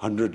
100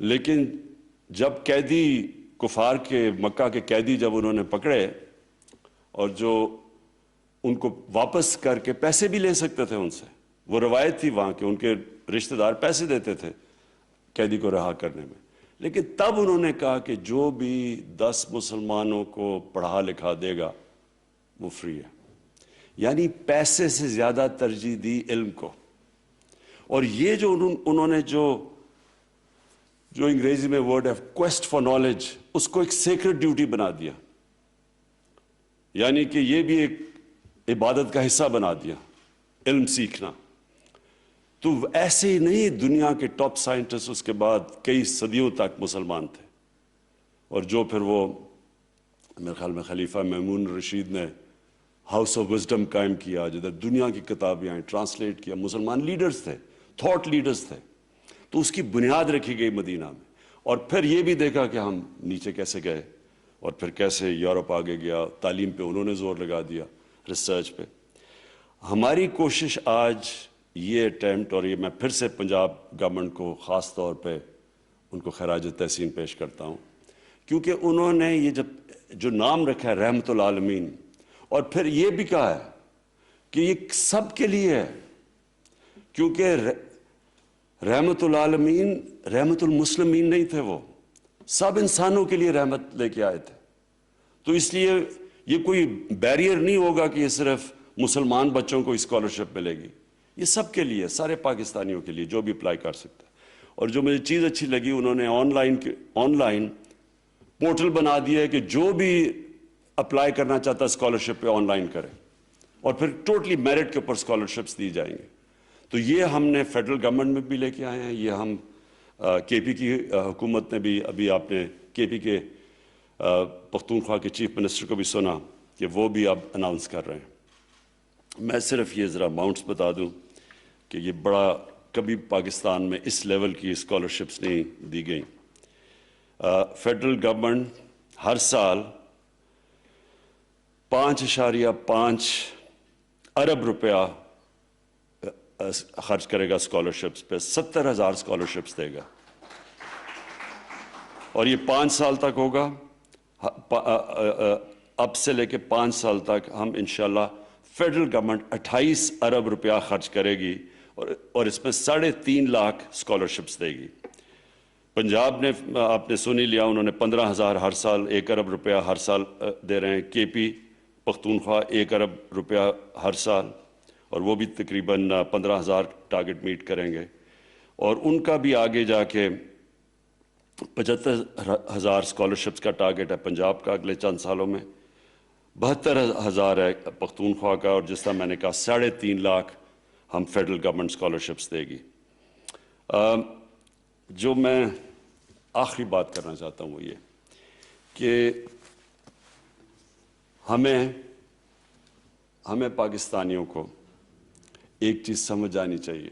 لیکن جب قیدی کفار کے مکہ کے قیدی جب انہوں نے پکڑے اور جو ان کو واپس کر کے پیسے بھی لے سکتے تھے ان سے، وہ روایت تھی وہاں کہ ان کے رشتہ دار پیسے دیتے تھے قیدی کو رہا کرنے میں، لیکن تب انہوں نے کہا کہ جو بھی 10 مسلمانوں کو پڑھا لکھا دے گا وہ فری ہے. یعنی پیسے سے زیادہ ترجیح دی علم کو. اور یہ جو انہوں نے جو انگریزی میں ورڈ ہے کویسٹ فار نالج، اس کو ایک سیکرڈ ڈیوٹی بنا دیا، یعنی کہ یہ بھی ایک عبادت کا حصہ بنا دیا علم سیکھنا. تو ایسے ہی نہیں، دنیا کے ٹاپ سائنٹسٹ اس کے بعد کئی صدیوں تک مسلمان تھے، اور جو پھر وہ میرے خیال میں خلیفہ مامون رشید نے ہاؤس آف وزڈم قائم کیا، جدھر دنیا کی کتابیں آئیں، ٹرانسلیٹ کیا، مسلمان لیڈرز تھے، تھاٹ لیڈرز تھے. تو اس کی بنیاد رکھی گئی مدینہ میں. اور پھر یہ بھی دیکھا کہ ہم نیچے کیسے گئے، اور پھر کیسے یورپ آگے گیا، تعلیم پہ انہوں نے زور لگا دیا، ریسرچ پہ. ہماری کوشش آج یہ اٹیمپٹ، اور یہ میں پھر سے پنجاب گورنمنٹ کو خاص طور پہ ان کو خراج تحسین پیش کرتا ہوں، کیونکہ انہوں نے یہ جو نام رکھا ہے رحمت العالمین، اور پھر یہ بھی کہا ہے کہ یہ سب کے لیے ہے، کیونکہ رحمت العالمین رحمت المسلمین نہیں تھے، وہ سب انسانوں کے لیے رحمت لے کے آئے تھے. تو اس لیے یہ کوئی بیریئر نہیں ہوگا کہ یہ صرف مسلمان بچوں کو اسکالرشپ ملے گی، یہ سب کے لیے، سارے پاکستانیوں کے لیے جو بھی اپلائی کر سکتا ہے. اور جو مجھے چیز اچھی لگی، انہوں نے آن لائن پورٹل بنا دیا ہے کہ جو بھی اپلائی کرنا چاہتا ہے اسکالرشپ پہ آن لائن کرے، اور پھر ٹوٹلی میرٹ کے اوپر اسکالرشپس دی جائیں گے. تو یہ ہم نے فیڈرل گورنمنٹ میں بھی لے کے آئے ہیں، یہ ہم کے پی کی حکومت نے بھی، ابھی آپ نے کے پی کے پختونخوا کے چیف منسٹر کو بھی سنا کہ وہ بھی اب اناؤنس کر رہے ہیں. میں صرف یہ ذرا اماؤنٹس بتا دوں کہ یہ بڑا، کبھی پاکستان میں اس لیول کی اسکالرشپس نہیں دی گئیں. فیڈرل گورنمنٹ ہر سال 5.5 ارب روپیہ خرچ کرے گا اسکالرشپس پہ، 70,000 اسکالرشپس دے گا، اور یہ 5 سال تک ہوگا. اب سے لے کے 5 سال تک ہم انشاءاللہ فیڈرل گورنمنٹ 28 ارب روپیہ خرچ کرے گی، اور اس میں 3.5 لاکھ اسکالرشپس دے گی. پنجاب نے آپ نے سن ہی لیا، انہوں نے 15,000 ہر سال، 1 ارب روپیہ ہر سال دے رہے ہیں. کے پی پختونخوا 1 ارب روپیہ ہر سال، اور وہ بھی تقریباً 15,000 ٹارگٹ میٹ کریں گے. اور ان کا بھی آگے جا کے 75,000 اسکالرشپس کا ٹارگٹ ہے پنجاب کا اگلے چند سالوں میں، 72,000 ہے پختونخوا کا، اور جس طرح میں نے کہا 3.5 لاکھ ہم فیڈرل گورنمنٹ اسکالرشپس دے گی. جو میں آخری بات کرنا چاہتا ہوں وہ یہ کہ ہمیں پاکستانیوں کو ایک چیز سمجھ آنی چاہیے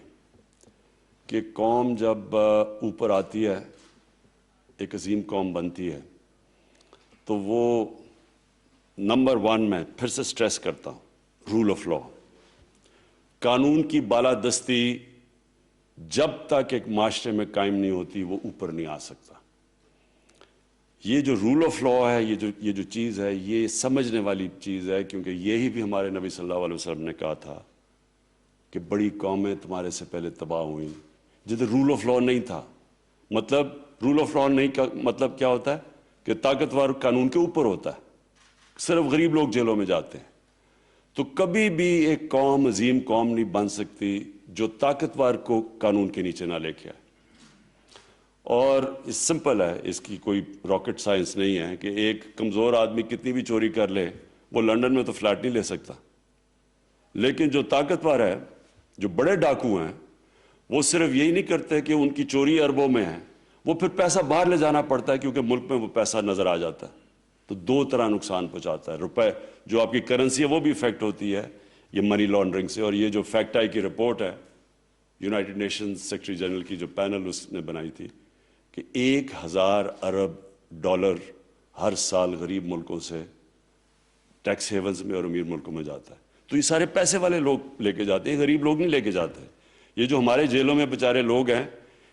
کہ قوم جب اوپر آتی ہے، ایک عظیم قوم بنتی ہے، تو وہ نمبر 1 میں پھر سے سٹریس کرتا ہوں، رول آف لا، قانون کی بالادستی جب تک ایک معاشرے میں قائم نہیں ہوتی وہ اوپر نہیں آ سکتا. یہ جو رول آف لا ہے، یہ جو چیز ہے، یہ سمجھنے والی چیز ہے، کیونکہ یہی بھی ہمارے نبی صلی اللہ علیہ وسلم نے کہا تھا کہ بڑی قومیں تمہارے سے پہلے تباہ ہوئیں جدھر رول آف لا نہیں تھا. مطلب رول آف لا نہیں کا مطلب کیا ہوتا ہے کہ طاقتور قانون کے اوپر ہوتا ہے، صرف غریب لوگ جیلوں میں جاتے ہیں. تو کبھی بھی ایک قوم عظیم قوم نہیں بن سکتی جو طاقتور کو قانون کے نیچے نہ لے کے آئے. اور سمپل ہے، اس کی کوئی راکٹ سائنس نہیں ہے کہ ایک کمزور آدمی کتنی بھی چوری کر لے، وہ لندن میں تو فلیٹ نہیں لے سکتا. لیکن جو طاقتور ہے، جو بڑے ڈاکو ہیں، وہ صرف یہی نہیں کرتے کہ ان کی چوری اربوں میں ہے، وہ پھر پیسہ باہر لے جانا پڑتا ہے کیونکہ ملک میں وہ پیسہ نظر آ جاتا ہے. تو 2 طرح نقصان پہنچاتا ہے. روپے جو آپ کی کرنسی ہے وہ بھی افیکٹ ہوتی ہے یہ منی لانڈرنگ سے. اور یہ جو فیکٹ آئی کی رپورٹ ہے یونائٹڈ نیشنز سیکرٹری جنرل کی جو پینل اس نے بنائی تھی کہ 1,000 ارب ڈالر ہر سال غریب ملکوں سے ٹیکس ہیونز میں اور امیر ملکوں میں جاتا ہے. تو یہ سارے پیسے والے لوگ لے کے جاتے ہیں، غریب لوگ نہیں لے کے جاتے. یہ جو ہمارے جیلوں میں بیچارے لوگ ہیں،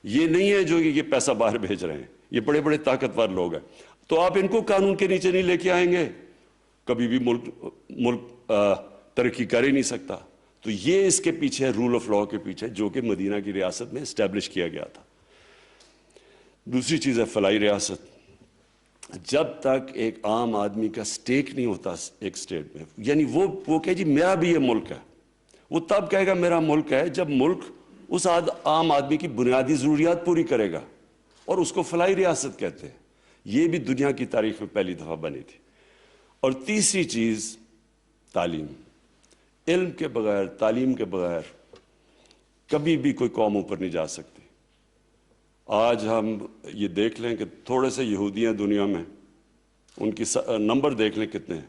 یہ نہیں ہے جو یہ پیسہ باہر بھیج رہے ہیں، یہ بڑے بڑے طاقتور لوگ ہیں، تو آپ ان کو قانون کے نیچے نہیں لے کے آئیں گے، کبھی بھی ملک ترقی کر ہی نہیں سکتا۔ تو یہ اس کے پیچھے ہے، رول آف لاء کے پیچھے، جو کہ مدینہ کی ریاست میں اسٹیبلش کیا گیا تھا۔ دوسری چیز ہے فلاحی ریاست۔ جب تک ایک عام آدمی کا سٹیک نہیں ہوتا ایک سٹیٹ میں، یعنی وہ کہے جی میرا بھی یہ ملک ہے، وہ تب کہے گا میرا ملک ہے جب ملک اس عام آدمی کی بنیادی ضروریات پوری کرے گا، اور اس کو فلاحی ریاست کہتے ہیں۔ یہ بھی دنیا کی تاریخ میں پہلی دفعہ بنی تھی۔ اور تیسری چیز تعلیم۔ علم کے بغیر، تعلیم کے بغیر کبھی بھی کوئی قوم اوپر نہیں جا سکتی۔ آج ہم یہ دیکھ لیں کہ تھوڑے سے یہودی ہیں دنیا میں، ان کی نمبر دیکھ لیں کتنے ہیں،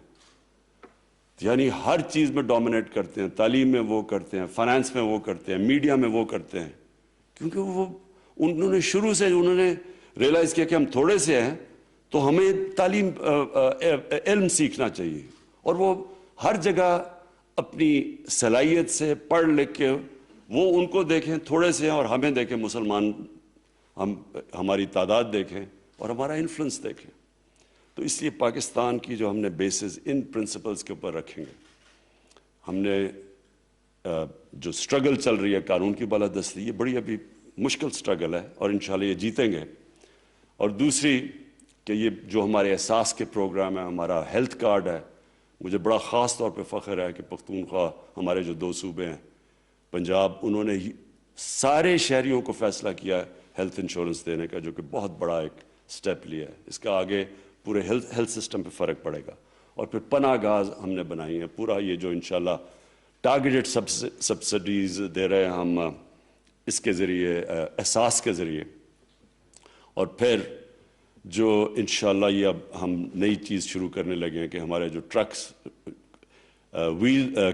یعنی ہر چیز میں ڈومینیٹ کرتے ہیں، تعلیم میں وہ کرتے ہیں، فائنانس میں وہ کرتے ہیں، میڈیا میں وہ کرتے ہیں، کیونکہ انہوں نے شروع سے ریلائز کیا کہ ہم تھوڑے سے ہیں تو ہمیں تعلیم علم سیکھنا چاہیے، اور وہ ہر جگہ اپنی صلاحیت سے پڑھ لکھ کے وہ ان کو دیکھیں تھوڑے سے ہیں، اور ہمیں دیکھیں مسلمان، ہماری تعداد دیکھیں اور ہمارا انفلوئنس دیکھیں۔ تو اس لیے پاکستان کی جو ہم نے بیسز ان پرنسپلز کے اوپر رکھیں گے، ہم نے جو سٹرگل چل رہی ہے قانون کی بالادستی، یہ بڑی ابھی مشکل سٹرگل ہے، اور انشاءاللہ یہ جیتیں گے۔ اور دوسری کہ یہ جو ہمارے احساس کے پروگرام ہے، ہمارا ہیلتھ کارڈ ہے، مجھے بڑا خاص طور پہ فخر ہے کہ پختونخوا ہمارے جو 2 صوبے ہیں، پنجاب، انہوں نے سارے شہریوں کو فیصلہ کیا ہے ہیلتھ انشورنس دینے کا، جو کہ بہت بڑا ایک سٹیپ لیا ہے۔ اس کا آگے پورے ہیلتھ سسٹم پہ فرق پڑے گا۔ اور پھر پناہ گاہ ہم نے بنائی ہیں، پورا یہ جو انشاءاللہ ٹارگیٹڈ سبسڈیز دے رہے ہیں ہم اس کے ذریعے، احساس کے ذریعے۔ اور پھر جو انشاءاللہ یہ اب ہم نئی چیز شروع کرنے لگے ہیں کہ ہمارے جو ٹرکس،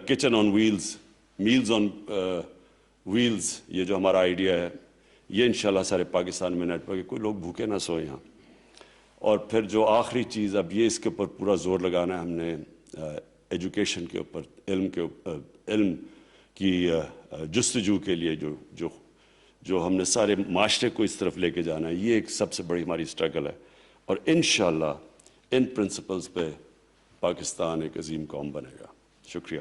کچن آن ویلز، میلز آن ویلز، یہ جو ہمارا آئیڈیا ہے، یہ انشاءاللہ سارے پاکستان میں نیٹ ورک، کوئی لوگ بھوکے نہ سوئیں یہاں۔ اور پھر جو آخری چیز، اب یہ اس کے اوپر پورا زور لگانا ہے ہم نے، ایجوکیشن کے اوپر، علم کی جستجو کے لیے جو ہم نے سارے معاشرے کو اس طرف لے کے جانا ہے، یہ ایک سب سے بڑی ہماری سٹرگل ہے۔ اور انشاءاللہ ان پرنسپلز پہ پاکستان ایک عظیم قوم بنے گا۔ شکریہ۔